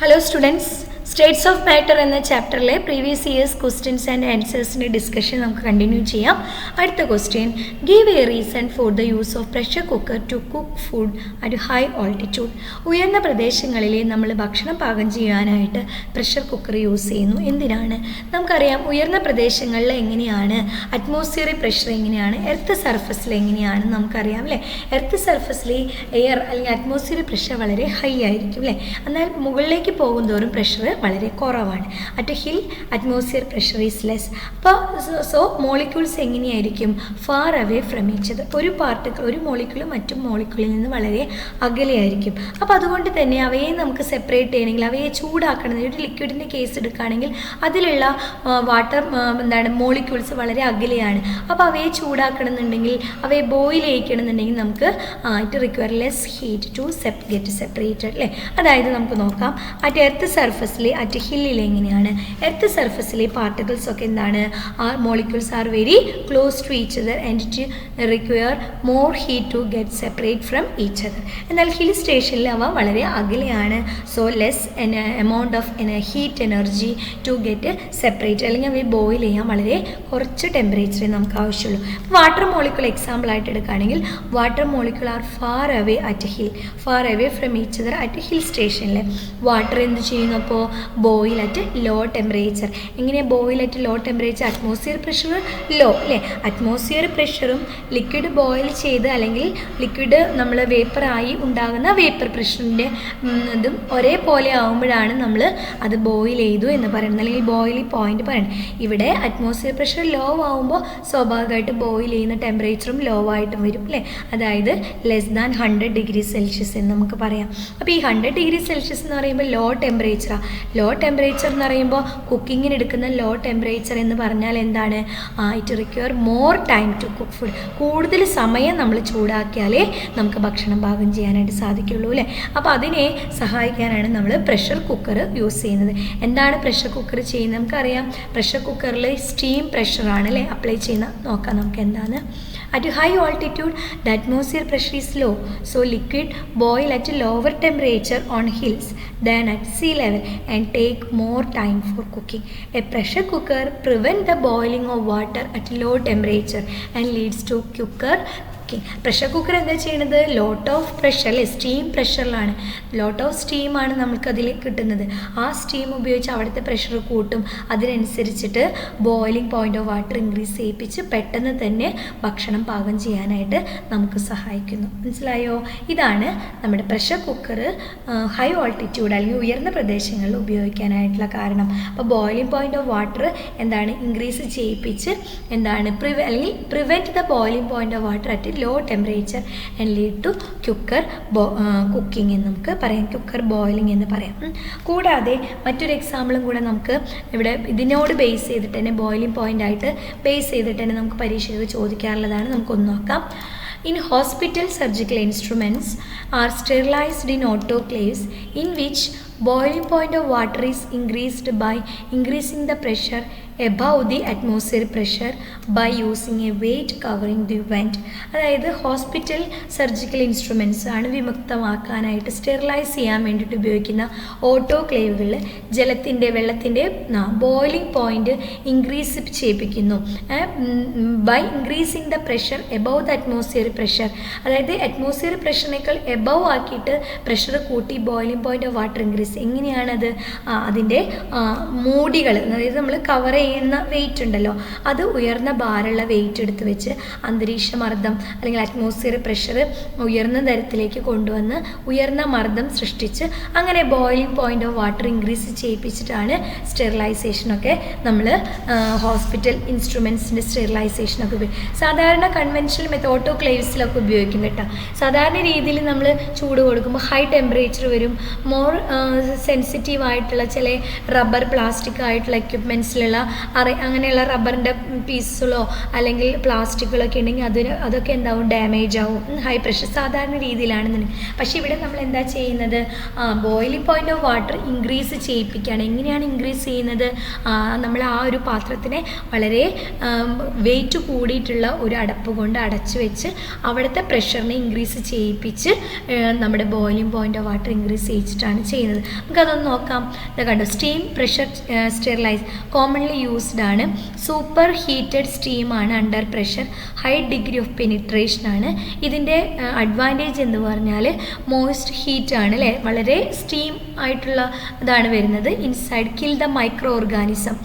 Hello students, States of Matter എന്ന ചാപ്റ്ററിലെ previous years questions and ആൻസേഴ്സിൻ്റെ ഡിസ്കഷൻ നമുക്ക് കണ്ടിന്യൂ ചെയ്യാം. അടുത്ത question, give a reason for the use of pressure cooker to cook food at high altitude. ഉയർന്ന പ്രദേശങ്ങളിൽ നമ്മൾ ഭക്ഷണം പാകം ചെയ്യാനായിട്ട് പ്രഷർ കുക്കർ യൂസ് ചെയ്യുന്നു. എന്തിനാണ്? നമുക്കറിയാം ഉയർന്ന പ്രദേശങ്ങളിൽ എങ്ങനെയാണ് അറ്റ്മോസ്ഫിയറിക് പ്രഷർ എങ്ങനെയാണ്, എർത്ത് സർഫസിൽ എങ്ങനെയാണ് നമുക്കറിയാം അല്ലേ. എർത്ത് സർഫസിൽ എയർ അല്ലെങ്കിൽ അറ്റ്മോസ്ഫിയറിക് പ്രഷർ വളരെ ഹൈ ആയിരിക്കും അല്ലേ. എന്നാൽ മുകളിലേക്ക് പോകുന്തോറും പ്രഷർ വളരെ കുറവാണ്. At hill atmosphere pressure is less. അപ്പോൾ സോ മോളിക്യൂൾസ് എങ്ങനെയായിരിക്കും? Far away from each other. ഒരു മോളിക്യൂൾ മറ്റു മോളിക്യൂളിൽ നിന്ന് വളരെ അകലെയായിരിക്കും. അപ്പോൾ അതുകൊണ്ട് തന്നെ അവയെ നമുക്ക് സെപ്പറേറ്റ് ചെയ്യണമെങ്കിൽ, അവയെ ചൂടാക്കണമെങ്കിൽ, ഒരു ലിക്വിഡിൻ്റെ കേസ് എടുക്കുകയാണെങ്കിൽ അതിലുള്ള വാട്ടർ മോളിക്യൂൾസ് വളരെ അകലെയാണ്. അപ്പോൾ അവയെ ചൂടാക്കണമെന്നുണ്ടെങ്കിൽ, അവയെ ബോയിൽ ചെയ്യിക്കണമെന്നുണ്ടെങ്കിൽ നമുക്ക് it require less heat to get separated അല്ലേ. അതായത് നമുക്ക് നോക്കാം, അറ്റ് എർത്ത് സർഫസിൽ അറ്റ് ഹില്ലിൽ എങ്ങനെയാണ്? എർത്ത് സർഫസിലെ പാർട്ടിക്കിൾസ് ഒക്കെ എന്താണ്? Molecules are very close to each other and it require more heat to get separate from each other. എന്നാൽ ഹിൽ സ്റ്റേഷനിൽ അവ വളരെ അകലെയാണ്. So less amount of heat energy to get separate, അല്ലെങ്കിൽ അവയെ ബോയിൽ ചെയ്യാൻ വളരെ കുറച്ച് ടെമ്പറേച്ചറേ നമുക്ക് ആവശ്യമുള്ളൂ. വാട്ടർ മോളിക്യൂൾ എക്സാമ്പിൾ ആയിട്ട് എടുക്കുകയാണെങ്കിൽ, water molecule are far away at hill, far away from each other at hill സ്റ്റേഷനിൽ. വാട്ടർ എന്ത് ചെയ്യുന്നു? അപ്പോൾ ബോയിൽ അറ്റ് ലോ ടെമ്പറേച്ചർ. എങ്ങനെ boil at low temperature? Atmosphere pressure low അല്ലേ. അറ്റ്മോസ്ഫിയർ പ്രഷറും ലിക്വിഡ് ബോയിൽ ചെയ്ത് അല്ലെങ്കിൽ ലിക്വിഡ് നമ്മൾ വേപ്പറായി ഉണ്ടാകുന്ന വേപ്പർ പ്രഷറിൻ്റെ ഇതും ഒരേപോലെ ആകുമ്പോഴാണ് നമ്മൾ അത് ബോയിൽ ചെയ്തു എന്ന് പറയുന്നത്, അല്ലെങ്കിൽ ബോയിലിംഗ് പോയിന്റ് പറയുന്നത്. ഇവിടെ അറ്റ്മോസ്ഫിയർ പ്രഷർ ലോ ആകുമ്പോൾ സ്വാഭാവികമായിട്ട് ബോയിൽ ചെയ്യുന്ന ടെമ്പറേച്ചറും ലോ ആയിട്ടും വരും അല്ലേ. അതായത് ലെസ് ദാൻ 100 ഡിഗ്രി സെൽഷ്യസ് എന്ന് നമുക്ക് പറയാം. അപ്പോൾ ഈ 100 ഡിഗ്രി സെൽഷ്യസ് എന്ന് പറയുമ്പോൾ ലോ ടെമ്പറേച്ചറാണ്. ലോ ടെമ്പറേച്ചർ എന്ന് പറയുമ്പോൾ കുക്കിങ്ങിന് എടുക്കുന്ന ലോ ടെമ്പറേച്ചർ എന്ന് പറഞ്ഞാൽ എന്താണ്? It require more time to cook food. കൂടുതൽ സമയം നമ്മൾ ചൂടാക്കിയാലേ നമുക്ക് ഭക്ഷണം പാകം ചെയ്യാനായിട്ട് സാധിക്കുള്ളൂ അല്ലേ. അപ്പോൾ അതിനെ സഹായിക്കാനാണ് നമ്മൾ പ്രഷർ കുക്കർ യൂസ് ചെയ്യുന്നത്. എന്താണ് പ്രഷർ കുക്കർ ചെയ്യുന്നത്? നമുക്കറിയാം, പ്രഷർ കുക്കറിൽ സ്റ്റീം പ്രഷറാണ് അല്ലേ അപ്ലൈ ചെയ്യുന്ന. നോക്കാം നമുക്ക് എന്താണ്. At high altitude, the atmosphere pressure is low, so liquid boil at a lower temperature on hills than at sea level and take more time for cooking. A pressure cooker prevents the boiling of water at low temperature and leads to quicker. Pressure cooker എന്താ ചെയ്യുന്നത്? Lot of pressure അല്ലേ, steam പ്രഷറിലാണ്. Lot of സ്റ്റീമാണ് നമുക്കതിൽ കിട്ടുന്നത്. ആ steam ഉപയോഗിച്ച് അവിടുത്തെ pressure കൂട്ടും. അതിനനുസരിച്ചിട്ട് boiling point of water increase ചെയ്യിപ്പിച്ച് പെട്ടെന്ന് തന്നെ ഭക്ഷണം പാകം ചെയ്യാനായിട്ട് നമുക്ക് സഹായിക്കുന്നു. മനസ്സിലായോ? ഇതാണ് നമ്മുടെ പ്രഷർ കുക്കർ ഹൈ ഓൾട്ടിറ്റ്യൂഡ് അല്ലെങ്കിൽ ഉയർന്ന പ്രദേശങ്ങളിൽ ഉപയോഗിക്കാനായിട്ടുള്ള കാരണം. അപ്പോൾ ബോയിലിംഗ് പോയിന്റ് ഓഫ് വാട്ടർ എന്താണ്? ഇൻക്രീസ് ചെയ്യിപ്പിച്ച് എന്താണ് അല്ലെങ്കിൽ prevent the boiling point of water at low temperature and lead to quicker cooking എന്ന് നമുക്ക് പറയാം, ക്യുക്കർ ബോയിലിംഗ് എന്ന് പറയാം. കൂടാതെ മറ്റൊരു എക്സാമ്പിളും കൂടെ നമുക്ക് ഇവിടെ ഇതിനോട് ബേസ് ചെയ്തിട്ട് തന്നെ, ബോയിലിംഗ് പോയിന്റ് ആയിട്ട് ബേസ് ചെയ്തിട്ട് തന്നെ നമുക്ക് പരീക്ഷയിൽ ചോദിക്കാറുള്ളതാണ്. നമുക്കൊന്ന് നോക്കാം. In hospital, surgical instruments are sterilized in autoclaves in which boiling point of water is increased by increasing the pressure above the atmospheric pressure by using a weight covering the vent. അതായത് hospital surgical instruments ആണ് വിമുക്തമാക്കാനായിട്ട് sterilise ചെയ്യാൻ വേണ്ടിയിട്ട് ഉപയോഗിക്കുന്ന ഓട്ടോക്ലേവുകളിൽ വെള്ളത്തിൻ്റെ boiling point increase ചെയ്യിപ്പിക്കുന്നു by increasing the pressure above the atmospheric pressure. അതായത് അറ്റ്മോസ്ഫിയറിക് പ്രഷറിനേക്കാൾ എബവ് ആക്കിയിട്ട് പ്രഷർ കൂട്ടി boiling point of water increase. എങ്ങനെയാണത്? അതിൻ്റെ മൂടികൾ, അതായത് നമ്മൾ കവർ ചെയ്യുന്ന വെയിറ്റ് ഉണ്ടല്ലോ, അത് ഉയർന്ന ഭാരമുള്ള വെയിറ്റ് എടുത്ത് വെച്ച് അന്തരീക്ഷ മർദ്ദം അല്ലെങ്കിൽ അറ്റ്മോസ്ഫിയർ പ്രഷർ ഉയർന്ന തരത്തിലേക്ക് കൊണ്ടുവന്ന് ഉയർന്ന മർദ്ദം സൃഷ്ടിച്ച് അങ്ങനെ boiling point of water increase ചെയ്യിപ്പിച്ചിട്ടാണ് സ്റ്റെറിലൈസേഷനൊക്കെ നമ്മൾ ഹോസ്പിറ്റൽ ഇൻസ്ട്രുമെൻറ്റ്സിൻ്റെ സ്റ്റെറിലൈസേഷനൊക്കെ സാധാരണ കൺവെൻഷണൽ ഓട്ടോക്ലേവ്സിലൊക്കെ ഉപയോഗിക്കും കേട്ടോ. സാധാരണ രീതിയിൽ നമ്മൾ ചൂട് കൊടുക്കുമ്പോൾ ഹൈ ടെമ്പറേച്ചർ വരും. മോർ സെൻസിറ്റീവ് ആയിട്ടുള്ള ചില റബ്ബർ പ്ലാസ്റ്റിക് ആയിട്ടുള്ള എക്യുപ്മെൻറ്റ്സിലുള്ള അങ്ങനെയുള്ള റബ്ബറിൻ്റെ പീസുകളോ അല്ലെങ്കിൽ പ്ലാസ്റ്റിക്കുകളൊക്കെ ഉണ്ടെങ്കിൽ അതൊക്കെ എന്താവും, ഡാമേജ് ആവും. ഹൈ പ്രഷർ സാധാരണ രീതിയിലാണെന്നുണ്ടെങ്കിൽ. പക്ഷേ ഇവിടെ നമ്മൾ എന്താ ചെയ്യുന്നത്, boiling point of water increase ചെയ്യിപ്പിക്കുകയാണ്. എങ്ങനെയാണ് ഇൻക്രീസ് ചെയ്യുന്നത്, നമ്മൾ ആ ഒരു പാത്രത്തിനെ വളരെ വെയിറ്റ് കൂടിയിട്ടുള്ള ഒരു അടപ്പ് കൊണ്ട് അടച്ചു വെച്ച് അവിടുത്തെ പ്രഷറിനെ ഇൻക്രീസ് ചെയ്യിപ്പിച്ച് നമ്മുടെ boiling point of water increase ചെയ്യിച്ചിട്ടാണ് ചെയ്യുന്നത്. നമുക്കതൊന്ന് നോക്കാം. കണ്ടോ, steam pressure sterilise commonly used ആണ്. സൂപ്പർ ഹീറ്റഡ് സ്റ്റീമാണ് under pressure, high degree of penetration ആണ്. ഇതിൻ്റെ അഡ്വാൻറ്റേജ് എന്ന് പറഞ്ഞാൽ മോയിസ്റ്റ് ഹീറ്റ് ആണ് അല്ലേ, വളരെ സ്റ്റീം ആയിട്ടുള്ള ഇതാണ് വരുന്നത്. Inside kill the microorganism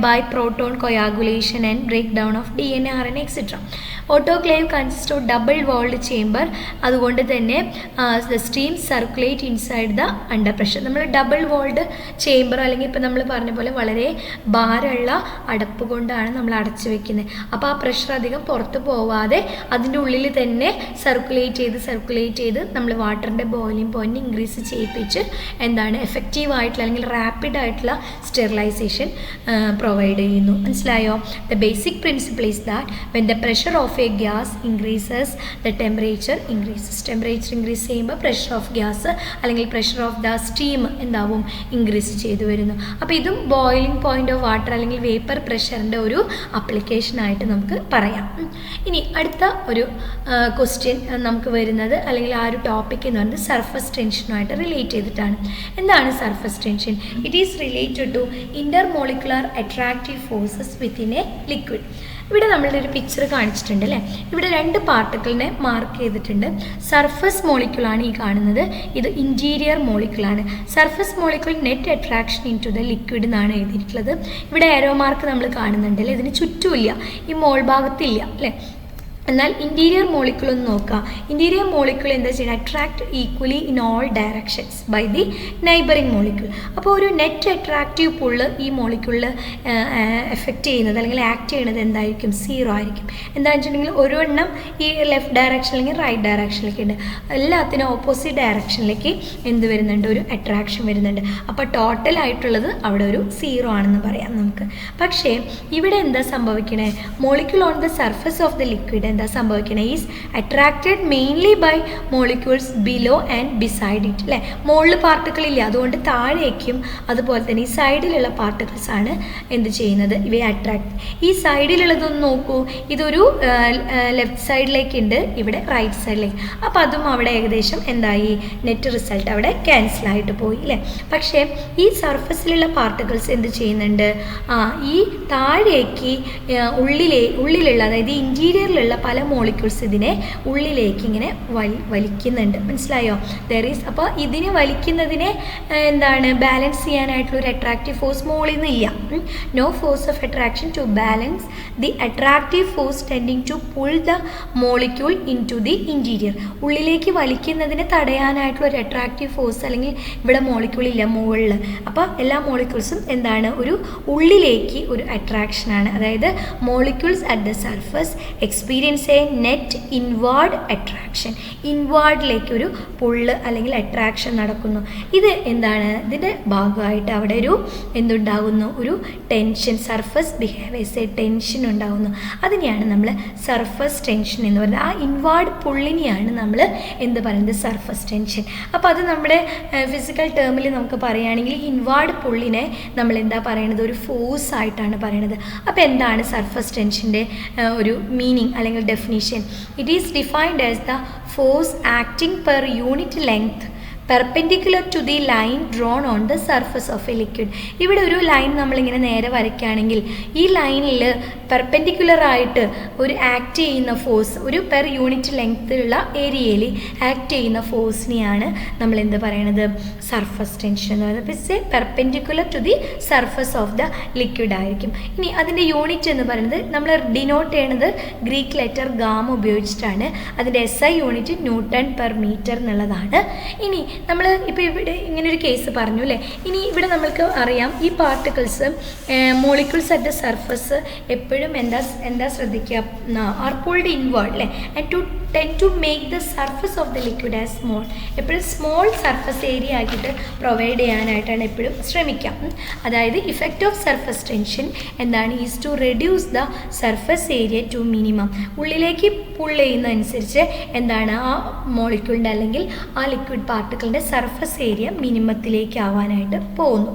by proton coagulation and break down of DNA, RNA etcetera. Autoclave consist of double walled chamber. അതുകൊണ്ട് തന്നെ the steam circulate inside the under pressure. നമ്മൾ double walled chamber അല്ലെങ്കിൽ ഇപ്പം നമ്മൾ പറഞ്ഞ പോലെ വളരെ ഭാരമുള്ള അടപ്പ് കൊണ്ടാണ് നമ്മൾ അടച്ചു വെക്കുന്നത്. അപ്പോൾ ആ പ്രഷർ അധികം പുറത്ത് പോവാതെ അതിൻ്റെ ഉള്ളിൽ തന്നെ സർക്കുലേറ്റ് ചെയ്ത് നമ്മൾ വാട്ടറിൻ്റെ ബോയിലിംഗ് പോയിന്റ് ഇൻക്രീസ് ചെയ്യിപ്പിച്ച് എന്താണ് എഫക്റ്റീവ് ആയിട്ടുള്ള അല്ലെങ്കിൽ റാപ്പിഡ് ആയിട്ടുള്ള സ്റ്റെറിലൈസേഷൻ പ്രൊവൈഡ് ചെയ്യുന്നു. മനസ്സിലായോ? The basic principle is that when the pressure of a gas increases the temperature increases. Temperature increase ചെയ്യുമ്പോൾ പ്രഷർ ഓഫ് ഗ്യാസ് അല്ലെങ്കിൽ പ്രഷർ ഓഫ് ദ സ്റ്റീം എന്താവും, ഇൻക്രീസ് ചെയ്തു വരുന്നു. അപ്പോൾ ഇതും ബോയിലിംഗ് പോയിൻ്റ് ഓഫ് വാട്ടർ അല്ലെങ്കിൽ വേപ്പർ പ്രഷറിൻ്റെ ഒരു ആപ്ലിക്കേഷനായിട്ട് നമുക്ക് പറയാം. ഇനി അടുത്ത ഒരു ക്വസ്റ്റ്യൻ നമുക്ക് വരുന്നത് അല്ലെങ്കിൽ ആ ഒരു ടോപ്പിക് എന്ന് പറയുന്നത് സർഫസ് ടെൻഷനുമായിട്ട് റിലേറ്റ് ചെയ്തിട്ടാണ്. എന്താണ് surface tension? It is related to intermolecular attractive forces within a liquid. ഇവിടെ നമ്മളുടെ ഒരു പിക്ചർ കാണിച്ചിട്ടുണ്ട് അല്ലേ. ഇവിടെ രണ്ട് പാർട്ടിക്കിളിനെ മാർക്ക് ചെയ്തിട്ടുണ്ട്. സർഫസ് മോളിക്യൂളാണ് ഈ കാണുന്നത്, ഇത് ഇൻറ്റീരിയർ മോളിക്യൂളാണ്. Surface molecule net attraction into the liquid എന്നാണ് എഴുതിയിട്ടുള്ളത്. ഇവിടെ ആരോ മാർക്ക് നമ്മൾ കാണുന്നുണ്ട് അല്ലേ, ഇതിന് ചുറ്റുമില്ല, ഈ മോൾ ഭാഗത്തില്ല അല്ലേ. എന്നാൽ ഇൻറ്റീരിയർ മോളിക്യൂൾ ഒന്ന് നോക്കാം. ഇൻറ്റീരിയർ മോളിക്യൂൾ എന്താ ചെയ്യുന്നത്, attract equally in all directions by the neighbouring molecule. അപ്പോൾ ഒരു നെറ്റ് അട്രാക്റ്റീവ് പുള്ള് ഈ മോളിക്യൂളിൽ എഫക്റ്റ് ചെയ്യുന്നത് അല്ലെങ്കിൽ ആക്ട് ചെയ്യുന്നത് എന്തായിരിക്കും, 0 ആയിരിക്കും. എന്താണെന്ന് വെച്ചിട്ടുണ്ടെങ്കിൽ ഒരു എണ്ണം ഈ ലെഫ്റ്റ് ഡയറക്ഷൻ അല്ലെങ്കിൽ റൈറ്റ് ഡയറക്ഷനിലേക്ക് ഉണ്ട്, എല്ലാത്തിനും ഓപ്പോസിറ്റ് ഡയറക്ഷനിലേക്ക് എന്ത് വരുന്നുണ്ട്, ഒരു അട്രാക്ഷൻ വരുന്നുണ്ട്. അപ്പോൾ ടോട്ടൽ ആയിട്ടുള്ളത് അവിടെ ഒരു 0 ആണെന്ന് പറയാം നമുക്ക്. പക്ഷേ ഇവിടെ എന്താ സംഭവിക്കണേ, molecule on the surface of the liquid എന്താ സംഭവിക്കണേ, is attracted mainly by molecules below and beside it അല്ലേ. മുകളിൽ പാർട്ടിക്കിൾ ഇല്ല, അതുകൊണ്ട് താഴേക്കും അതുപോലെ തന്നെ ഈ സൈഡിലുള്ള പാർട്ടിക്കിൾസ് ആണ് എന്ത് ചെയ്യുന്നത്, ഇവയെ അട്രാക്ട്. ഈ സൈഡിലുള്ളതൊന്ന് നോക്കൂ, ഇതൊരു ലെഫ്റ്റ് സൈഡിലേക്കുണ്ട്, ഇവിടെ റൈറ്റ് സൈഡിലേക്ക്. അപ്പോൾ അതും അവിടെ ഏകദേശം എന്തായി, നെറ്റ് റിസൾട്ട് അവിടെ ക്യാൻസൽ ആയിട്ട് പോയി അല്ലേ. പക്ഷേ ഈ സർഫസിലുള്ള പാർട്ടിക്കിൾസ് എന്ത് ചെയ്യുന്നുണ്ട്, ഈ താഴേക്ക് ഉള്ളിലുള്ള അതായത് ഇൻറ്റീരിയറിലുള്ള പല മോളിക്യൂൾസ് ഇതിനെ ഉള്ളിലേക്ക് ഇങ്ങനെ വലിക്കുന്നുണ്ട്. മനസ്സിലായോ? അപ്പോൾ ഇതിനെ വലിക്കുന്നതിനെ എന്താണ് ബാലൻസ് ചെയ്യാനായിട്ടുള്ള ഒരു അട്രാക്റ്റീവ് ഫോഴ്സ് മുകളിൽ നിന്നില്ല. No force of attraction to balance the attractive force tending to pull the molecule into the interior. ഉള്ളിലേക്ക് വലിക്കുന്നതിനെ തടയാനായിട്ടുള്ള ഒരു അട്രാക്റ്റീവ് ഫോഴ്സ് അല്ലെങ്കിൽ ഇവിടെ മോളിക്യൂൾ ഇല്ല മുകളിൽ. അപ്പോൾ എല്ലാ മോളിക്യൂൾസും എന്താണ്, ഒരു ഉള്ളിലേക്ക് ഒരു അട്രാക്ഷനാണ്. അതായത് molecules at the surface experience a net inward attraction. ഇൻവാർഡിലേക്ക് ഒരു പുള്ള് അല്ലെങ്കിൽ അട്രാക്ഷൻ നടക്കുന്നു. ഇത് എന്താണ്, ഇതിൻ്റെ ഭാഗമായിട്ട് അവിടെ ഒരു എന്തുണ്ടാകുന്നു, ഒരു tension, surface behaviours A tension ഉണ്ടാകുന്നു. അതിനെയാണ് നമ്മൾ സർഫസ് ടെൻഷൻ എന്ന് പറയുന്നത്. ആ ഇൻവാർഡ് പുള്ളിനെയാണ് നമ്മൾ എന്ത് പറയുന്നത്, സർഫസ് ടെൻഷൻ. അപ്പോൾ അത് നമ്മുടെ ഫിസിക്കൽ ടേമിൽ നമുക്ക് പറയുകയാണെങ്കിൽ ഇൻവാർഡ് പുള്ളിനെ നമ്മൾ എന്താ പറയുന്നത്, ഒരു ഫോഴ്സ് ആയിട്ടാണ് പറയുന്നത്. അപ്പോൾ എന്താണ് സർഫസ് ടെൻഷൻ്റെ ഒരു മീനിങ് അല്ലെങ്കിൽ definition? It is defined as the force acting per unit length perpendicular to the line drawn on the surface of a liquid. ഇവിടെ ഒരു ലൈൻ നമ്മളിങ്ങനെ നേരെ വരയ്ക്കുകയാണെങ്കിൽ ഈ ലൈനിൽ പെർപെൻഡിക്കുലർ ആയിട്ട് ഒരു ആക്ട് ചെയ്യുന്ന ഫോഴ്സ്, ഒരു പെർ യൂണിറ്റ് ലെങ്ത്തിലുള്ള ഏരിയയിൽ ആക്ട് ചെയ്യുന്ന ഫോഴ്സിനെയാണ് നമ്മൾ എന്ത് പറയണത്, സർഫസ് ടെൻഷൻ എന്ന് പറയുന്നത്. പക്ഷേ perpendicular to the surface of the liquid ആയിരിക്കും. ഇനി അതിൻ്റെ യൂണിറ്റ് എന്ന് പറയുന്നത് നമ്മൾ ഡിനോട്ട് ചെയ്യണത് ഗ്രീക്ക് ലെറ്റർ ഗാമ ഉപയോഗിച്ചിട്ടാണ്. അതിൻ്റെ SI unit newton per metre എന്നുള്ളതാണ്. ഇനി നമ്മൾ ഇപ്പോൾ ഇവിടെ ഇങ്ങനൊരു കേസ് പറഞ്ഞു അല്ലേ. ഇനി ഇവിടെ നമ്മൾക്ക് അറിയാം ഈ particles molecules at the surface എപ്പോഴും എന്താ ശ്രദ്ധിക്കുക, ആർ പുൾഡ് ഇൻവേർഡ് അല്ലേ, and to tend to make the surface of the liquid as small. എപ്പോഴും സ്മോൾ സർഫസ് ഏരിയ ആക്കിയിട്ട് പ്രൊവൈഡ് ചെയ്യാനായിട്ടാണ് എപ്പോഴും ശ്രമിക്കാം. അതായത് ഇഫക്റ്റ് ഓഫ് സർഫസ് ടെൻഷൻ എന്താണ്, is to reduce the surface area to minimum. ഉള്ളിലേക്ക് pull ചെയ്യുന്നതനുസരിച്ച് എന്താണ് ആ മോളിക്യൂളിൻ്റെ അല്ലെങ്കിൽ ആ ലിക്വിഡ് പാർട്ടിക്കിളിൻ്റെ സർഫസ് ഏരിയ മിനിമത്തിലേക്ക് ആവാനായിട്ട് പോകുന്നു.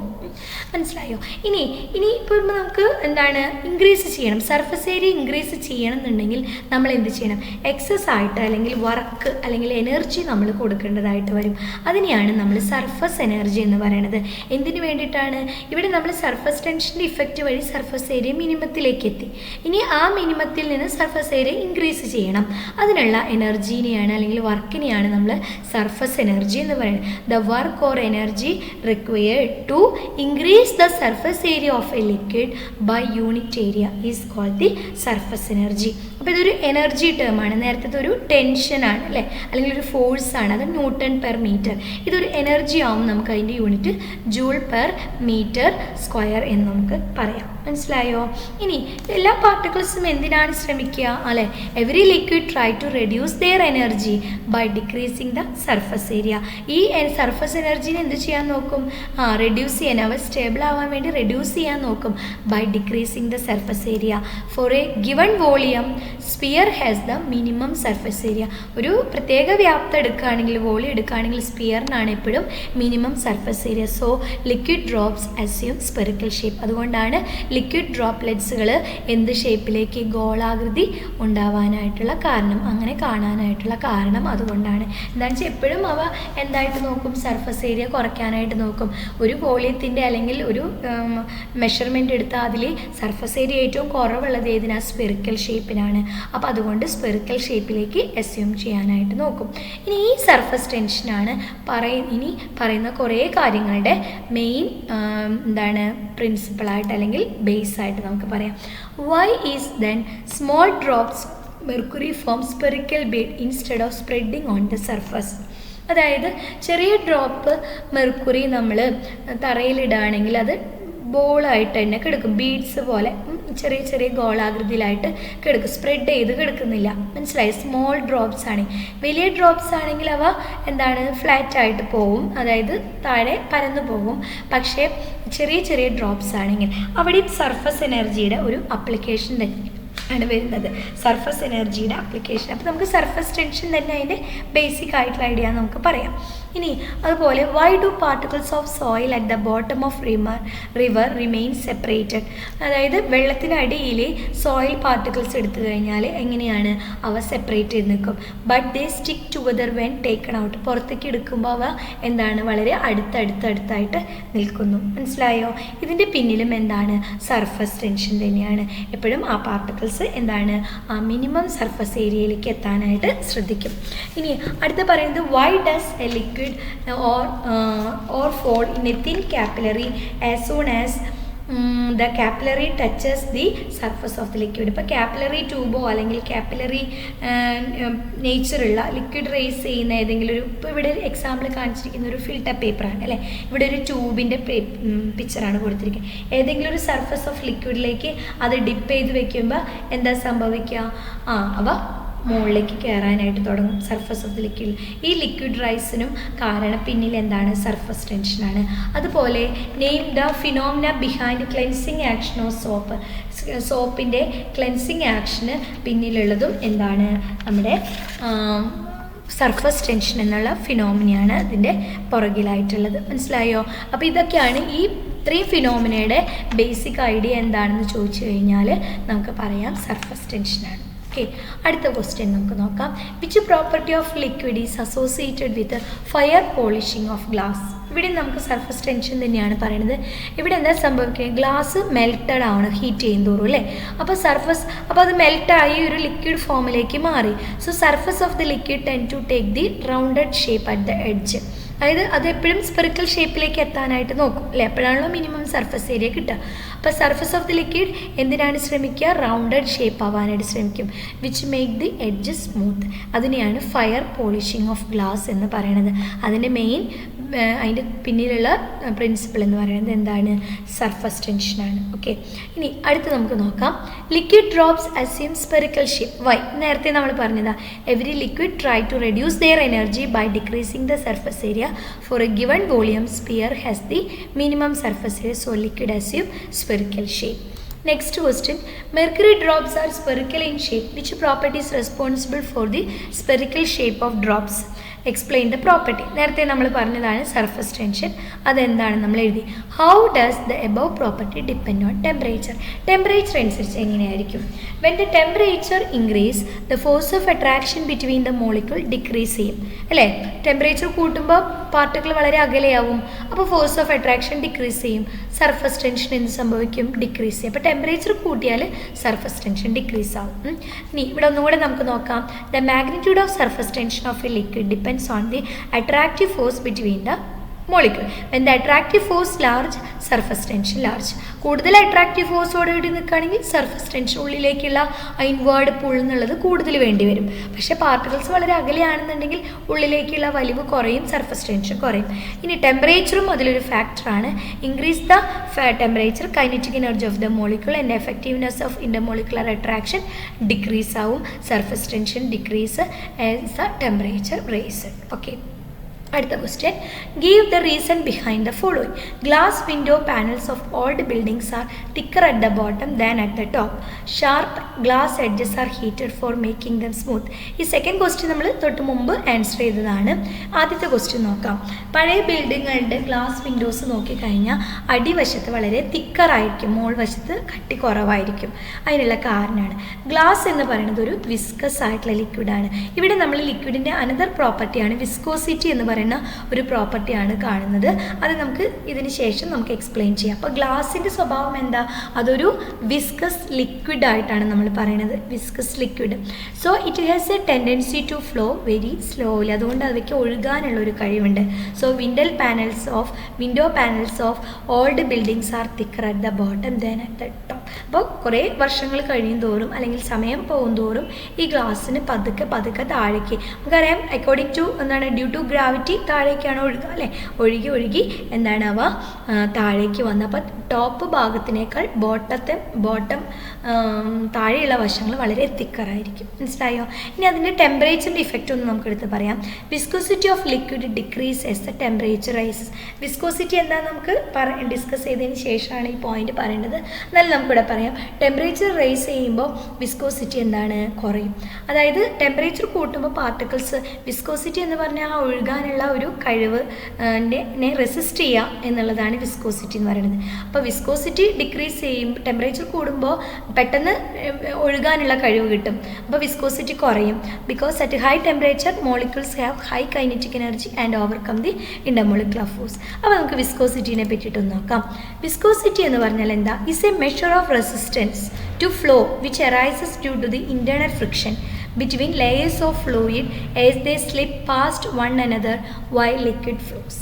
മനസ്സിലായോ? ഇനി ഇപ്പോൾ നമുക്ക് എന്താണ് ഇൻക്രീസ് ചെയ്യണം, സർഫസ് ഏരിയ ഇൻക്രീസ് ചെയ്യണം എന്നുണ്ടെങ്കിൽ നമ്മൾ എന്ത് ചെയ്യണം, എക്സസ് ആയിട്ട് അല്ലെങ്കിൽ വർക്ക് അല്ലെങ്കിൽ എനർജി നമ്മൾ കൊടുക്കേണ്ടതായിട്ട് വരും. അതിനെയാണ് നമ്മൾ സർഫസ് എനർജി എന്ന് പറയുന്നത്. എന്തിനു വേണ്ടിയിട്ടാണ്? ഇവിടെ നമ്മൾ സർഫസ് ടെൻഷൻ്റെ ഇഫക്റ്റ് വഴി സർഫസ് ഏരിയ മിനിമത്തിലേക്ക് എത്തി. ഇനി ആ മിനിമത്തിൽ നിന്ന് സർഫസ് ഏരിയ ഇൻക്രീസ് ചെയ്യണം. അതിനുള്ള എനർജീനെയാണ് അല്ലെങ്കിൽ വർക്കിനെയാണ് നമ്മൾ സർഫസ് എനർജി എന്ന് പറയുന്നത്. The work or energy required to increase the surface area of a liquid by unit area is called the surface energy. അപ്പോൾ ഇതൊരു എനർജി ടേമാണ്. നേരത്തെ ഒരു ടെൻഷനാണ് അല്ലേ, അല്ലെങ്കിൽ ഒരു ഫോഴ്സാണ്, അത് ന്യൂട്ടൺ പെർ മീറ്റർ. ഇതൊരു എനർജി ആവും, നമുക്ക് അതിൻ്റെ unit joule per metre square എന്ന് നമുക്ക് പറയാം. മനസ്സിലായോ? ഇനി എല്ലാ പാർട്ടിക്കിൾസും എന്തിനാണ് ശ്രമിക്കുക അല്ലേ, every liquid try to reduce their energy by decreasing the surface area. ഈ സർഫസ് എനർജീനെ എന്ത് ചെയ്യാൻ നോക്കും, റെഡ്യൂസ് ചെയ്യാൻ, അവർ സ്റ്റേബിൾ ആവാൻ വേണ്ടി റെഡ്യൂസ് ചെയ്യാൻ നോക്കും by decreasing the surface area. For a given volume sphere has the minimum surface area. ഒരു പ്രത്യേക വ്യാപ്തം എടുക്കുകയാണെങ്കിൽ, വോളിയം എടുക്കുകയാണെങ്കിൽ സ്പിയറിനാണ് എപ്പോഴും minimum surface area. So liquid drops assume spherical shape. അതുകൊണ്ടാണ് ലിക്വിഡ് ഡ്രോപ്ലെറ്റ്സുകൾ എന്ത് ഷേപ്പിലേക്ക്, ഗോളാകൃതി ഉണ്ടാവാനായിട്ടുള്ള കാരണം, അങ്ങനെ കാണാനായിട്ടുള്ള കാരണം അതുകൊണ്ടാണ്. എന്താണെന്ന് വെച്ചാൽ എപ്പോഴും അവ എന്തായിട്ട് നോക്കും, സർഫസ് ഏരിയ കുറയ്ക്കാനായിട്ട് നോക്കും. ഒരു വോളിയത്തിൻ്റെ അല്ലെങ്കിൽ ഒരു മെഷർമെൻ്റ് എടുത്താൽ അതിൽ സർഫസ് ഏരിയ ഏറ്റവും കുറവുള്ളത് ഏതിനാ, സ്പെറിക്കൽ ഷേപ്പിനാണ്. അപ്പോൾ അതുകൊണ്ട് സ്പെറിക്കൽ ഷേപ്പിലേക്ക് അസ്യൂം ചെയ്യാനായിട്ട് നോക്കും. ഇനി ഈ സർഫസ് ടെൻഷനാണ് ഇനി പറയുന്ന കുറേ കാര്യങ്ങളുടെ മെയിൻ എന്താണ് പ്രിൻസിപ്പിളായിട്ട് അല്ലെങ്കിൽ ബേസ് ആയിട്ട് നമുക്ക് പറയാം. Why is then small drops mercury form spherical bead instead of spreading on the surface. അതായത് ചെറിയ ഡ്രോപ്പ് മെർക്കുറി നമ്മൾ തറയിലിടുകയാണെങ്കിൽ അത് ബോളായിട്ട് തന്നെ കിടക്കും, ബീഡ്സ് പോലെ ചെറിയ ചെറിയ ഗോളാകൃതിയിലായിട്ട് കിടക്കും, സ്പ്രെഡ് ചെയ്ത് കിടക്കുന്നില്ല. മനസ്സിലായി? സ്മോൾ ഡ്രോപ്സ് ആണ്. വലിയ ഡ്രോപ്സ് ആണെങ്കിൽ അവ എന്താണ് ഫ്ലാറ്റായിട്ട് പോവും, അതായത് താഴെ പരന്നു പോകും. പക്ഷേ ചെറിയ ചെറിയ ഡ്രോപ്സ് ആണെങ്കിൽ അവിടെ സർഫസ് എനർജിയുടെ ഒരു അപ്ലിക്കേഷൻ തന്നെ ആണ് വരുന്നത്, സർഫസ് എനർജിയുടെ അപ്ലിക്കേഷൻ. അപ്പോൾ നമുക്ക് സർഫസ് ടെൻഷൻ തന്നെ അതിൻ്റെ ബേസിക് ആയിട്ടുള്ള ഐഡിയ നമുക്ക് പറയാം. ഇനി അതുപോലെ why do particles of soil at the bottom of river remain separated. അതായത് വെള്ളത്തിനടിയിൽ സോയിൽ പാർട്ടിക്കിൾസ് എടുത്തു കഴിഞ്ഞാൽ എങ്ങനെയാണ് അവ സെപ്പറേറ്റ് ചെയ്ത് നിൽക്കും. But they stick together when taken out. പുറത്തേക്ക് എടുക്കുമ്പോൾ അവ എന്താണ് വളരെ അടുത്തടുത്തായിട്ട് നിൽക്കുന്നു. മനസ്സിലായോ? ഇതിൻ്റെ പിന്നിലും എന്താണ് സർഫസ് ടെൻഷൻ തന്നെയാണ്. എപ്പോഴും ആ പാർട്ടിക്കിൾസ് എന്താണ് ആ മിനിമം സർഫസ് ഏരിയയിലേക്ക് എത്താനായിട്ട് ശ്രദ്ധിക്കും. ഇനി അടുത്ത് പറയുന്നത് why does A liquid or fall in a thin capillary as soon as the capillary touches the surface of the liquid. ഇപ്പോൾ കാപ്പിലറി ട്യൂബോ അല്ലെങ്കിൽ കാപ്പിലറി നേച്ചറുള്ള ലിക്വിഡ് റേസ് ചെയ്യുന്ന ഏതെങ്കിലും ഒരു, ഇപ്പോൾ ഇവിടെ ഒരു എക്സാമ്പിൾ കാണിച്ചിരിക്കുന്ന ഒരു ഫിൽറ്റർ പേപ്പറാണ് അല്ലേ, ഇവിടെ ഒരു ട്യൂബിൻ്റെ പിക്ചറാണ് കൊടുത്തിരിക്കുന്നത്. ഏതെങ്കിലും ഒരു സർഫസ് ഓഫ് ലിക്വിഡിലേക്ക് അത് ഡിപ്പ് ചെയ്ത് വെക്കുമ്പോൾ എന്താ സംഭവിക്കുക, അവ മുകളിലേക്ക് കയറാനായിട്ട് തുടങ്ങും സർഫസ് ഓഫ് ദി ലിക്വിഡ്. ഈ ലിക്വിഡ് റൈസിനും കാരണം പിന്നിൽ എന്താണ്, സർഫസ് ടെൻഷനാണ്. അതുപോലെ name the phenomena behind cleansing action of soap. സോപ്പിൻ്റെ ക്ലെൻസിങ് ആക്ഷന് പിന്നിലുള്ളതും എന്താണ്, നമ്മുടെ സർഫസ് ടെൻഷൻ എന്നുള്ള ഫിനോമിനയാണ് അതിൻ്റെ പുറകിലായിട്ടുള്ളത്. മനസ്സിലായോ? അപ്പോൾ ഇതൊക്കെയാണ് ഈ ഇത്രയും ഫിനോമിനയുടെ ബേസിക് ഐഡിയ എന്താണെന്ന് ചോദിച്ചു കഴിഞ്ഞാൽ നമുക്ക് പറയാം സർഫസ് ടെൻഷനാണ്. ഓക്കെ, അടുത്ത ക്വസ്റ്റ്യൻ നമുക്ക് നോക്കാം. Which property of liquid is associated with fire polishing of glass. ഇവിടെ നമുക്ക് സർഫസ് ടെൻഷൻ തന്നെയാണ് പറയുന്നത്. ഇവിടെ എന്താ സംഭവിക്കുക, ഗ്ലാസ് മെൽറ്റഡ് ആണ് ഹീറ്റ് ചെയ്യും തോറും അല്ലേ. അപ്പോൾ അത് മെൽറ്റായി ഒരു ലിക്വിഡ് ഫോമിലേക്ക് മാറി. So surface of the liquid tend to take the rounded shape at the edge. അതായത് അതെപ്പോഴും സ്പെറിക്കൽ ഷേപ്പിലേക്ക് എത്താനായിട്ട് നോക്കും അല്ലേ, എപ്പോഴാണല്ലോ മിനിമം സർഫസ് ഏരിയ കിട്ടുക. അപ്പോൾ സർഫസ് ഓഫ് ദി ലിക്വിഡ് എന്തിനാണ് ശ്രമിക്കുക, റൗണ്ടഡ് ഷേപ്പ് ആവാനായിട്ട് ശ്രമിക്കും, which make the edges smooth. അതിനെയാണ് ഫയർ പോളിഷിംഗ് ഓഫ് ഗ്ലാസ് എന്ന് പറയുന്നത്. അതിൻ്റെ മെയിൻ അതിൻ്റെ പിന്നിലുള്ള പ്രിൻസിപ്പിൾ എന്ന് പറയുന്നത് എന്താണ്, സർഫസ് ടെൻഷനാണ്. ഓക്കെ, ഇനി അടുത്ത് നമുക്ക് നോക്കാം. Liquid drops assume spherical shape. Why? നേരത്തെ നമ്മൾ പറഞ്ഞതാ, every liquid try to reduce their energy by decreasing the surface area for a given volume. Sphere has the minimum surface area, so liquid assume spherical shape. Next question, mercury drops are spherical in shape. Which property is responsible for the spherical shape of drops? Explain the property. നേരത്തെ നമ്മൾ പറഞ്ഞതാണ് surface tension. അതെന്താണ് നമ്മൾ എഴുതി. How does the above property depend on temperature. Temperature അനുസരിച്ച് എങ്ങനെയായിരിക്കും. When the temperature increase the force of attraction between the molecule decrease ചെയ്യും അല്ലേ. ടെമ്പറേച്ചർ കൂട്ടുമ്പോൾ പാർട്ടിക്കിൾ വളരെ അകലെയാവും, അപ്പോൾ ഫോഴ്സ് ഓഫ് അട്രാക്ഷൻ ഡിക്രീസ് ചെയ്യും. സർഫസ് ടെൻഷൻ എന്ത് സംഭവിക്കും, ഡിക്രീസ് ചെയ്യും. അപ്പോൾ ടെമ്പറേച്ചർ കൂട്ടിയാൽ സർഫസ് ടെൻഷൻ ഡിക്രീസ് ആവും. ഇനി ഇവിടെ ഒന്നുകൂടെ നമുക്ക് നോക്കാം. The magnitude of surface tension of A liquid depends on the attractive force between the molecule. When the attractive force large, surface tension large. കൂടുതൽ അട്രാക്റ്റീവ് ഫോഴ്സോടെ കൂടി നിൽക്കുകയാണെങ്കിൽ സർഫസ് ടെൻഷൻ ഉള്ളിലേക്കുള്ള ഇൻവേർഡ് പുൾ എന്നുള്ളത് കൂടുതൽ വേണ്ടി വരും. പക്ഷേ പാർട്ടിക്കിൾസ് വളരെ അകലെയാണെന്നുണ്ടെങ്കിൽ ഉള്ളിലേക്കുള്ള വലിവ് കുറയും, സർഫസ് ടെൻഷൻ കുറയും. ഇനി ടെമ്പറേച്ചറും അതിലൊരു ഫാക്ടറാണ്. Increase the temperature, kinetic energy of the molecule and effectiveness of intermolecular attraction decrease ആവും. Surface tension decrease as the temperature raise. Okay, അടുത്ത question, give the reason behind the following. Glass window panels of old buildings are thicker at the bottom than at the top. Sharp glass edges are heated for making them smooth. ഈ second question നമ്മൾ തൊട്ട് മുമ്പ് answer ചെയ്തതാണ്. ആദ്യത്തെ question നോക്കാം. പഴയ ബിൽഡിങ്ങുകളുടെ glass Windows നോക്കിക്കഴിഞ്ഞാൽ അടിവശത്ത് വളരെ തിക്കറായിരിക്കും, മോൾ വശത്ത് കട്ടി കുറവായിരിക്കും. അതിനുള്ള കാരണമാണ് ഗ്ലാസ് എന്ന് പറയുന്നത് ഒരു വിസ്കസ് ആയിട്ടുള്ള ലിക്വിഡാണ്. ഇവിടെ നമ്മൾ ലിക്വിഡിൻ്റെ അനദർ പ്രോപ്പർട്ടിയാണ് വിസ്കോസിറ്റി എന്ന് പറയുന്ന ഒരു പ്രോപ്പർട്ടിയാണ് കാണുന്നത്. അത് നമുക്ക് ഇതിന് ശേഷം നമുക്ക് എക്സ്പ്ലെയിൻ ചെയ്യാം. അപ്പോൾ ഗ്ലാസിൻ്റെ സ്വഭാവം എന്താ, അതൊരു വിസ്കസ് ലിക്വിഡ് ആയിട്ടാണ് നമ്മൾ പറയുന്നത്, viscous liquid. So it has a tendency to flow very slowly. അതുകൊണ്ട് അവയ്ക്ക് ഒഴുകാനുള്ള ഒരു കഴിവുണ്ട്. So window panels of old buildings are thicker at the bottom than at the top. അപ്പോൾ കുറേ വർഷങ്ങൾ കഴിയും തോറും അല്ലെങ്കിൽ സമയം പോകും തോറും ഈ ഗ്ലാസ്സിന് പതുക്കെ പതുക്കെ താഴേക്ക്, നമുക്കറിയാം അക്കോർഡിംഗ് ടു എന്താണ്, ഡ്യൂ ടു ഗ്രാവിറ്റി താഴേക്കാണ് ഒഴുകുക അല്ലേ. ഒഴുകി എന്താണ് അവ താഴേക്ക് വന്ന്, അപ്പോൾ ടോപ്പ് ഭാഗത്തിനേക്കാൾ ബോട്ടം താഴെയുള്ള വശങ്ങൾ വളരെ തിക്കറായിരിക്കും. മനസ്സിലായോ? ഇനി അതിൻ്റെ ടെമ്പറേച്ചറിൻ്റെ ഇഫക്റ്റ് ഒന്ന് നമുക്കെടുത്ത് പറയാം. Viscosity of liquid decrease S the temperature rises. Viscosity എന്താണെന്ന് നമുക്ക് ഡിസ്കസ് ചെയ്തതിന് ശേഷമാണ് ഈ പോയിന്റ് പറയേണ്ടത്. എന്നാലും നമുക്കിവിടെ പറയാം, ടെമ്പറേച്ചർ റൈസ് ചെയ്യുമ്പോൾ വിസ്കോസിറ്റി എന്താണ്, കുറയും. അതായത് ടെമ്പറേച്ചർ കൂട്ടുമ്പോൾ പാർട്ടിക്കിൾസ്, വിസ്കോസിറ്റി എന്ന് പറഞ്ഞാൽ ആ ഒഴുകാനുള്ള ഒരു കഴിവ് റെസിസ്റ്റ് ചെയ്യുക എന്നുള്ളതാണ് വിസ്കോസിറ്റി എന്ന് പറയുന്നത്. അപ്പോൾ വിസ്കോസിറ്റി ഡിക്രീസ് ചെയ്യുമ്പോൾ, ടെമ്പറേച്ചർ കൂടുമ്പോൾ പെട്ടെന്ന് ഒഴുകാനുള്ള കഴിവ് കിട്ടും. അപ്പോൾ വിസ്കോസിറ്റി കുറയും. Because at high temperature molecules have high kinetic energy and overcome the intermolecular force. അപ്പോൾ നമുക്ക് വിസ്കോസിറ്റിനെ പറ്റിയിട്ടൊന്ന് നോക്കാം. വിസ്കോസിറ്റി എന്ന് പറഞ്ഞാൽ എന്താ, is a measure of resistance to flow which arises due to the internal friction between layers of fluid as they slip past one another while liquid flows.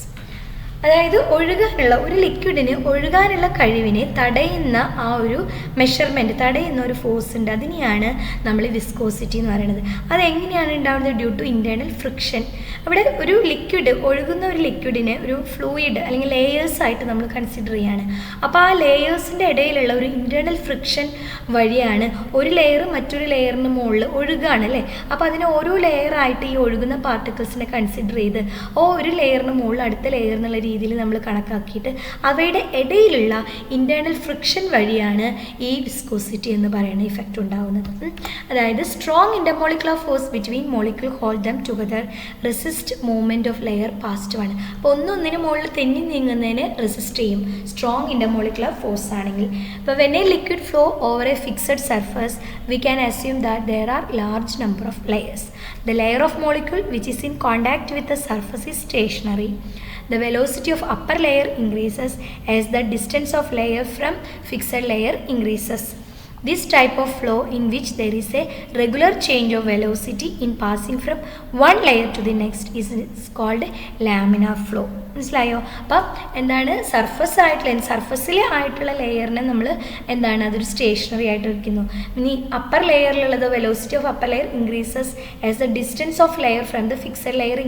അതായത് ഒഴുകാനുള്ള ഒരു ലിക്വിഡിന് ഒഴുകാനുള്ള കഴിവിനെ തടയുന്ന ആ ഒരു മെഷർമെൻറ്റ്, തടയുന്ന ഒരു ഫോഴ്സ് ഉണ്ട്. അതിനെയാണ് നമ്മൾ വിസ്കോസിറ്റി എന്ന് പറയുന്നത്. അതെങ്ങനെയാണ് ഉണ്ടാകുന്നത്, ഡ്യൂ ടു ഇൻറ്റേർണൽ ഫ്രിക്ഷൻ. അവിടെ ഒരു ലിക്വിഡ്, ഒഴുകുന്ന ഒരു ലിക്വിഡിനെ ഒരു ഫ്ലൂയിഡ് അല്ലെങ്കിൽ ലേയേഴ്സ് ആയിട്ട് നമ്മൾ കൺസിഡർ ചെയ്യാണ്. അപ്പോൾ ആ ലേയേഴ്സിൻ്റെ ഇടയിലുള്ള ഒരു ഇൻറ്റേർണൽ ഫ്രിക്ഷൻ വഴിയാണ് ഒരു ലെയർ മറ്റൊരു ലെയറിന് മുകളിൽ ഒഴുകാണ് അല്ലേ. അപ്പോൾ അതിനെ ഓരോ ലെയറായിട്ട് ഈ ഒഴുകുന്ന പാർട്ടിക്കിൾസിനെ കൺസിഡർ ചെയ്ത് ഒരു ലെയറിന് മുകളിൽ അടുത്ത ലെയർ എന്നുള്ള രീതിയിൽ നമ്മൾ കണക്കാക്കിയിട്ട് അവയുടെ ഇടയിലുള്ള ഇൻറ്റേർണൽ ഫ്രിക്ഷൻ വഴിയാണ് ഈ വിസ്കോസിറ്റി എന്ന് പറയുന്ന ഇഫക്റ്റ് ഉണ്ടാകുന്നത്. അതായത് strong intermolecular force between molecule hold them together resist movement of layer past ആണ്. അപ്പോൾ ഒന്നൊന്നിന് മുകളിൽ തെന്നി നീങ്ങുന്നതിന് റെസിസ്റ്റ് ചെയ്യും സ്ട്രോങ് ഇന്റർമോളിക്കുലർ ഫോഴ്സ് ആണെങ്കിൽ. അപ്പോൾ when a liquid flow over a fixed surface we can assume that there are large number of layers. The layer of molecule which is in contact with the surface is stationary. The velocity of upper layer increases as the distance of layer from fixed layer increases. This type of flow in which there is a regular change of velocity in passing from one layer to the next is called laminar flow. മനസ്സിലായോ? അപ്പം എന്താണ് സർഫസിൽ ആയിട്ടുള്ള ലെയറിനെ നമ്മൾ എന്താണ് അതൊരു stationery ആയിട്ട് വയ്ക്കുന്നു. ഇനി അപ്പർ ലെയറിലുള്ളത് velocity of upper layer increases as the distance of layer from the fixed layer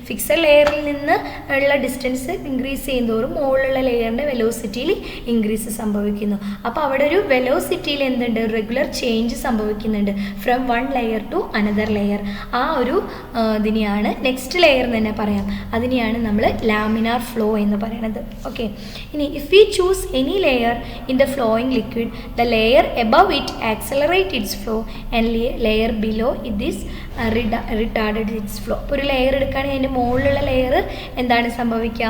fixed ലെയറിൽ നിന്ന് ഉള്ള ഡിസ്റ്റൻസ് ഇൻക്രീസ് ചെയ്യുന്നതോറും മുകളിലുള്ള ലെയറിൻ്റെ വെലോസിറ്റിയിൽ ഇൻക്രീസ് സംഭവിക്കുന്നു. അപ്പോൾ അവിടെ ഒരു വെലോസിറ്റിയിൽ എന്തുണ്ട്, റെഗുലർ ചേഞ്ച് സംഭവിക്കുന്നുണ്ട് from one layer to another layer. ആ ഒരു ഇതിനെയാണ് നെക്സ്റ്റ് ലെയർ എന്ന് തന്നെ പറയാം. അതിനെയാണ് നമ്മൾ ലാമിനാർ ഫ്ലോ എന്ന് പറയുന്നത്. ഓക്കെ, ഇനി if we choose any layer in the flowing liquid, the layer above it accelerate it's flow and layer below it is retarded it's flow. ഇപ്പോൾ ഒരു ലെയർ എടുക്കുകയാണെങ്കിൽ അതിൻ്റെ മുകളിലുള്ള ലെയർ എന്താണ് സംഭവിക്കുക,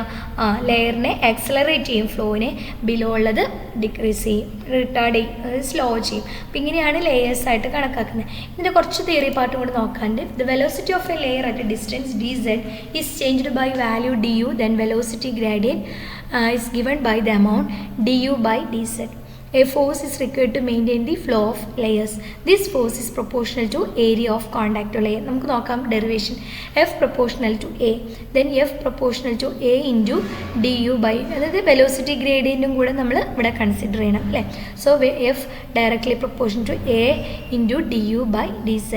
ലെയറിനെ ആക്സലറേറ്റ് ചെയ്യും, ഫ്ലോനെ ബിലോ ഉള്ളത് ഡിക്രീസ് ചെയ്യും, റിട്ടാർഡ് ചെയ്യും, അതായത് സ്ലോ ചെയ്യും. അപ്പം ഇങ്ങനെയാണ് ലെയേഴ്സ് ആയിട്ട് കണക്കാക്കുന്നത്. ഇതിൻ്റെ കുറച്ച് തിയറി പാർട്ടും കൂടി നോക്കാണ്ട്, the velocity of A layer at A distance dz is changed by value du, then velocity gradient is given by the amount du by dz. A force is required to maintain the flow of layers. This force is proportional to area of contact layer. നമുക്ക് നോക്കാം derivation. F proportional to A, then F proportional to A into du by, അതായത് velocity ഗ്രേഡിയൻറ്റും കൂടെ നമ്മൾ ഇവിടെ consider ചെയ്യണം അല്ലേ. So F directly proportional to A into du by dz.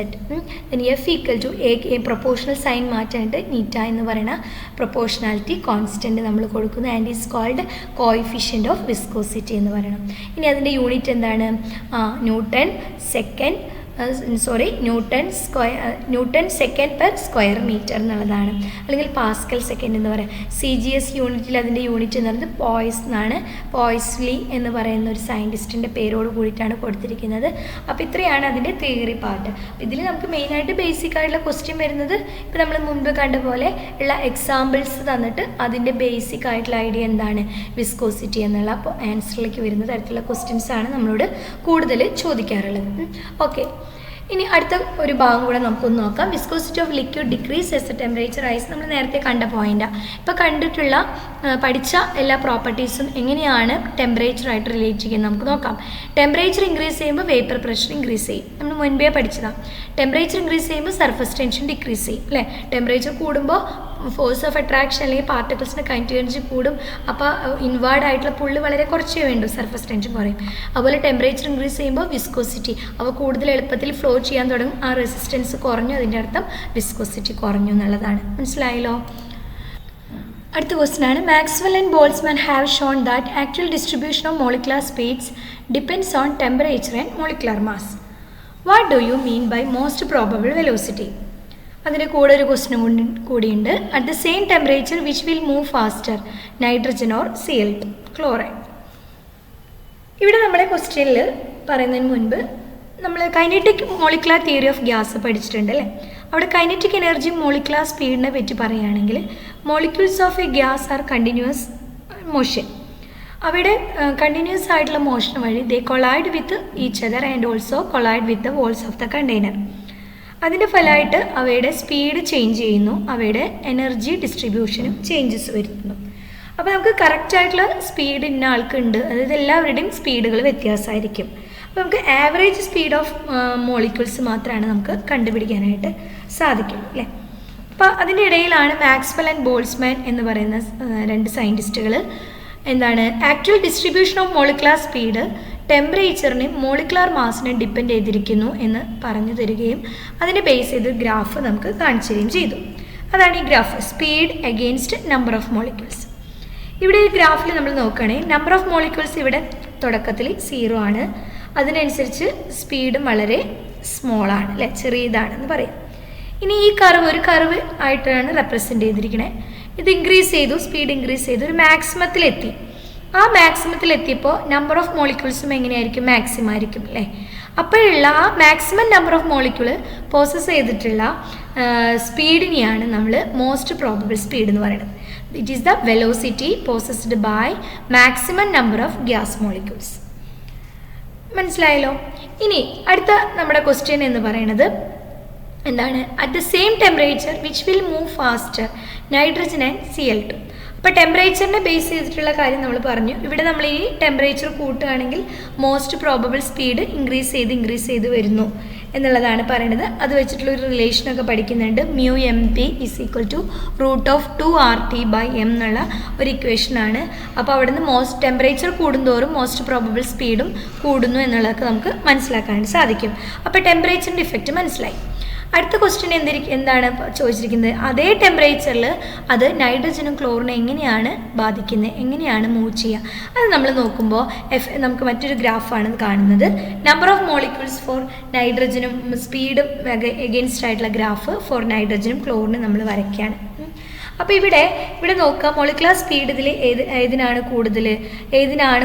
Then F equal to A proportional sign മാറ്റാനായിട്ട് നീറ്റ എന്ന് പറയുന്ന proportionality constant നമ്മൾ കൊടുക്കുന്നു. And is called coefficient of viscosity എന്ന് പറയണം. ഇനി അതിൻ്റെ യൂണിറ്റ് എന്താണ്, Newton second per square metre എന്നുള്ളതാണ്, അല്ലെങ്കിൽ പാസ്കൽ സെക്കൻഡ് എന്ന് പറയാം. CGS യൂണിറ്റിൽ അതിൻ്റെ യൂണിറ്റ് എന്ന് പറയുന്നത് പോയ്സ് എന്നാണ്. പോയ്സ്ലി എന്ന് പറയുന്ന ഒരു സയൻറ്റിസ്റ്റിൻ്റെ പേരോട് കൂടിയിട്ടാണ് കൊടുത്തിരിക്കുന്നത്. അപ്പോൾ ഇത്രയാണ് അതിൻ്റെ തിയറി പാർട്ട്. ഇതിൽ നമുക്ക് മെയിനായിട്ട് ബേസിക് ആയിട്ടുള്ള ക്വസ്റ്റ്യൻ വരുന്നത് ഇപ്പോൾ നമ്മൾ മുൻപ് കണ്ട പോലെ ഉള്ള എക്സാമ്പിൾസ് തന്നിട്ട് അതിൻ്റെ ബേസിക് ആയിട്ടുള്ള ഐഡിയ എന്താണ്, വിസ്കോസിറ്റി എന്നുള്ള അപ്പോൾ ആൻസറിലേക്ക് വരുന്ന തരത്തിലുള്ള ക്വസ്റ്റ്യൻസാണ് നമ്മളോട് കൂടുതൽ ചോദിക്കാറുള്ളത്. ഓക്കെ, ഇനി അടുത്ത ഒരു ഭാഗം കൂടെ നമുക്കൊന്ന് നോക്കാം. Viscosity of liquid decrease S A temperature rise. നമ്മൾ നേരത്തെ കണ്ട പോയിന്റാണ്. ഇപ്പോൾ കണ്ടിട്ടുള്ള പഠിച്ച എല്ലാ പ്രോപ്പർട്ടീസും എങ്ങനെയാണ് ടെമ്പറേച്ചറായിട്ട് റിലേറ്റ് ചെയ്യുന്നത് നമുക്ക് നോക്കാം. ടെമ്പറേച്ചർ ഇൻക്രീസ് ചെയ്യുമ്പോൾ വേപ്പർ പ്രഷർ ഇൻക്രീസ് ചെയ്യും, നമ്മൾ മുൻപേ പഠിച്ചതാണ്. ടെമ്പറേച്ചർ ഇൻക്രീസ് ചെയ്യുമ്പോൾ സർഫസ് ടെൻഷൻ ഡിക്രീസ് ചെയ്യും അല്ലേ. ടെമ്പറേച്ചർ കൂടുമ്പോൾ ഫോഴ്സ് ഓഫ് അട്രാക്ഷൻ അല്ലെങ്കിൽ പാർട്ടിക്കിൾസിൻ്റെ കൈനറ്റിക് എനർജി കൂടും. അപ്പോൾ ഇൻവേർഡ് ആയിട്ടുള്ള പുള്ളി വളരെ കുറച്ചേ വേണ്ടൂ, സർഫസ് ടെൻഷൻ കുറയും. അതുപോലെ ടെമ്പറേച്ചർ ഇൻക്രീസ് ചെയ്യുമ്പോൾ വിസ്കോസിറ്റി അവ കൂടുതൽ എളുപ്പത്തിൽ ഫ്ലോ ചെയ്യാൻ തുടങ്ങും. ആ റെസിസ്റ്റൻസ് കുറഞ്ഞു, അതിൻ്റെ അർത്ഥം വിസ്കോസിറ്റി കുറഞ്ഞു എന്നുള്ളതാണ്. മനസ്സിലായല്ലോ? അടുത്ത ക്വസ്റ്റ്യൻ ആണ്, Maxwell and Boltzmann have shown that actual distribution of molecular speeds depends on temperature and molecular mass. What do you mean by most probable velocity? അതിൻ്റെ കൂടെ ഒരു ക്വസ്റ്റ്യൻ കൂടിയുണ്ട്. At the same temperature which will move faster, nitrogen or Cl2 chloride. ഇവിടെ നമ്മുടെ ക്വസ്റ്റ്യനിൽ പറയുന്നതിന് മുൻപ് നമ്മൾ kinetic molecular theory of gas പഠിച്ചിട്ടുണ്ട് അല്ലേ. അവിടെ കൈനറ്റിക് എനർജി മോളിക്കുലർ സ്പീഡിനെ പറ്റി പറയുകയാണെങ്കിൽ molecules of a gas R continuous motion. അവിടെ കണ്ടിന്യൂസ് ആയിട്ടുള്ള മോഷൻ വഴി they collide with each other and also collide with the walls of the container. അതിൻ്റെ ഫലമായിട്ട് അവയുടെ സ്പീഡ് ചേഞ്ച് ചെയ്യുന്നു, അവയുടെ എനർജി ഡിസ്ട്രിബ്യൂഷനും ചേഞ്ചസ് വരുത്തുന്നു. അപ്പോൾ നമുക്ക് കറക്റ്റായിട്ടുള്ള സ്പീഡ് ഇന്ന ആൾക്കുണ്ട്, അതായത് എല്ലാവരുടെയും സ്പീഡുകൾ വ്യത്യാസമായിരിക്കും. അപ്പോൾ നമുക്ക് ആവറേജ് സ്പീഡ് ഓഫ് മോളിക്യൂൾസ് മാത്രമാണ് നമുക്ക് കണ്ടുപിടിക്കാനായിട്ട് സാധിക്കും അല്ലേ. അപ്പോൾ അതിൻ്റെ ഇടയിലാണ് മാക്സ്വെൽ ആൻഡ് ബോൾട്സ്മാൻ എന്ന് പറയുന്ന രണ്ട് സയൻറ്റിസ്റ്റുകൾ എന്താണ് actual distribution of molecular speed ടെമ്പറേച്ചറിനെയും മോളിക്കുലർ മാസിനെയും ഡിപ്പെൻഡ് ചെയ്തിരിക്കുന്നു എന്ന് പറഞ്ഞു തരികയും അതിനെ ബേസ് ചെയ്ത് ഗ്രാഫ് നമുക്ക് കാണിച്ചു തരികയും ചെയ്തു. അതാണ് ഈ graph, speed against number of molecules. ഇവിടെ ഈ ഗ്രാഫിൽ നമ്മൾ നോക്കുകയാണെങ്കിൽ നമ്പർ ഓഫ് മോളിക്യൂൾസ് ഇവിടെ തുടക്കത്തിൽ 0 ആണ്, അതിനനുസരിച്ച് സ്പീഡും വളരെ സ്മോളാണ് അല്ലേ, ചെറിയതാണെന്ന് പറയാം. ഇനി ഈ കർവ് ഒരു കർവ് ആയിട്ടാണ് റെപ്രസെൻ്റ് ചെയ്തിരിക്കുന്നത്. ഇത് ഇൻക്രീസ് ചെയ്തു, സ്പീഡ് ഇൻക്രീസ് ചെയ്തു, ഒരു മാക്സിമത്തിലെത്തി. ആ മാക്സിമത്തിലെത്തിയപ്പോൾ നമ്പർ ഓഫ് മോളിക്യൂൾസും എങ്ങനെയായിരിക്കും, മാക്സിമം ആയിരിക്കും അല്ലേ. അപ്പോഴുള്ള ആ maximum number of molecule possess ചെയ്തിട്ടുള്ള സ്പീഡിനെയാണ് നമ്മൾ മോസ്റ്റ് പ്രോബബിൾ സ്പീഡ് എന്ന് പറയുന്നത്. It is the velocity possessed by maximum number of gas molecules. മനസ്സിലായല്ലോ? ഇനി അടുത്ത നമ്മുടെ ക്വസ്റ്റ്യൻ എന്ന് പറയുന്നത് എന്താണ്, at the same temperature which will move faster, nitrogen and Cl2. അപ്പോൾ ടെമ്പറേച്ചറിനെ ബേസ് ചെയ്തിട്ടുള്ള കാര്യം നമ്മൾ പറഞ്ഞു. ഇവിടെ നമ്മൾ ഈ ടെമ്പറേച്ചർ കൂട്ടുകയാണെങ്കിൽ മോസ്റ്റ് പ്രോബബിൾ സ്പീഡ് ഇൻക്രീസ് ചെയ്ത് വരുന്നു എന്നുള്ളതാണ് പറയുന്നത്. അത് വെച്ചിട്ടുള്ള ഒരു റിലേഷനൊക്കെ പഠിക്കുന്നുണ്ട്. μmp = √2RT/m എന്നുള്ള ഒരു ഇക്വേഷനാണ്. അപ്പോൾ അവിടെ നിന്ന് ടെമ്പറേച്ചർ കൂടുന്തോറും മോസ്റ്റ് പ്രോബബിൾ സ്പീഡും കൂടുന്നു എന്നുള്ളതൊക്കെ നമുക്ക് മനസ്സിലാക്കാൻ സാധിക്കും. അപ്പോൾ ടെമ്പറേച്ചറിൻ്റെ ഇഫക്റ്റ് മനസ്സിലായി. അടുത്ത ക്വസ്റ്റ്യൻ എന്താണ് ചോദിച്ചിരിക്കുന്നത്? അതേ ടെമ്പറേച്ചറിൽ അത് നൈട്രജനും ക്ലോറിനും എങ്ങനെയാണ് ബാധിക്കുന്നത്, എങ്ങനെയാണ് മൂവ് ചെയ്യുക? അത് നമ്മൾ നോക്കുമ്പോൾ നമുക്ക് മറ്റൊരു ഗ്രാഫാണ് കാണുന്നത്. നമ്പർ ഓഫ് മോളിക്യൂൾസ് ഫോർ നൈട്രജനും സ്പീഡ് എഗെയിൻസ്റ്റ് ആയിട്ടുള്ള ഗ്രാഫ് ഫോർ നൈട്രജനും ക്ലോറിനും നമ്മൾ വരയ്ക്കുകയാണ്. അപ്പോൾ ഇവിടെ നോക്കുക, മോളിക്കുലർ സ്പീഡ് ഇതിൽ ഏതിനാണ്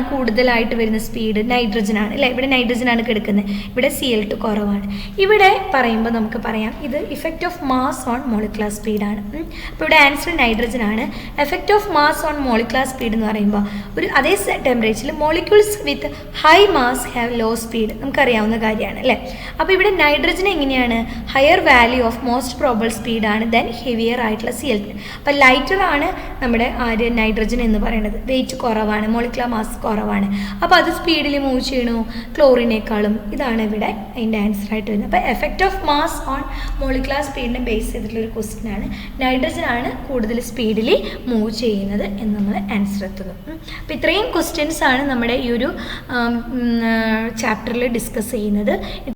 കൂടുതലായിട്ട് വരുന്ന സ്പീഡ്? നൈട്രജനാണ് അല്ലേ. ഇവിടെ നൈട്രജനാണ് കിടക്കുന്നത്, ഇവിടെ Cl2 കുറവാണ്. ഇവിടെ പറയുമ്പോൾ നമുക്ക് പറയാം ഇത് effect of mass on molecular സ്പീഡാണ്. അപ്പോൾ ഇവിടെ ആൻസർ നൈട്രജൻ ആണ്. Effect of mass on molecular speed എന്ന് പറയുമ്പോൾ അതേ ടെമ്പറേച്ചറിൽ molecules with high mass have low speed, നമുക്കറിയാവുന്ന കാര്യമാണ് അല്ലേ. അപ്പോൾ ഇവിടെ നൈട്രജൻ എങ്ങനെയാണ്? Higher value of most probable സ്പീഡാണ് ദെൻ ഹെവിയർ ആയിട്ടുള്ള Cl2. അപ്പോൾ ലൈറ്ററാണ് നമ്മുടെ നൈട്രജൻ എന്ന് പറയുന്നത്. വെയിറ്റ് കുറവാണ്, മോളിക്കുലർ മാസ് കുറവാണ്. അപ്പോൾ അത് സ്പീഡിൽ മൂവ് ചെയ്യണു ക്ലോറിനേക്കാളും. ഇതാണ് ഇവിടെ അതിൻ്റെ ആൻസർ ആയിട്ട് വരുന്നത്. അപ്പോൾ effect of mass on molecular സ്പീഡിനെ ബേസ് ചെയ്തിട്ടുള്ള ഒരു ക്വസ്റ്റ്യൻ ആണ്. നൈട്രജൻ ആണ് കൂടുതൽ സ്പീഡിൽ മൂവ് ചെയ്യുന്നത് എന്ന് നമ്മൾ ആൻസർ എത്തുന്നു. അപ്പോൾ ഇത്രയും ക്വസ്റ്റ്യൻസ് ആണ് നമ്മുടെ ഈ ഒരു ചാപ്റ്ററിൽ ഡിസ്കസ് ചെയ്യുന്നത്.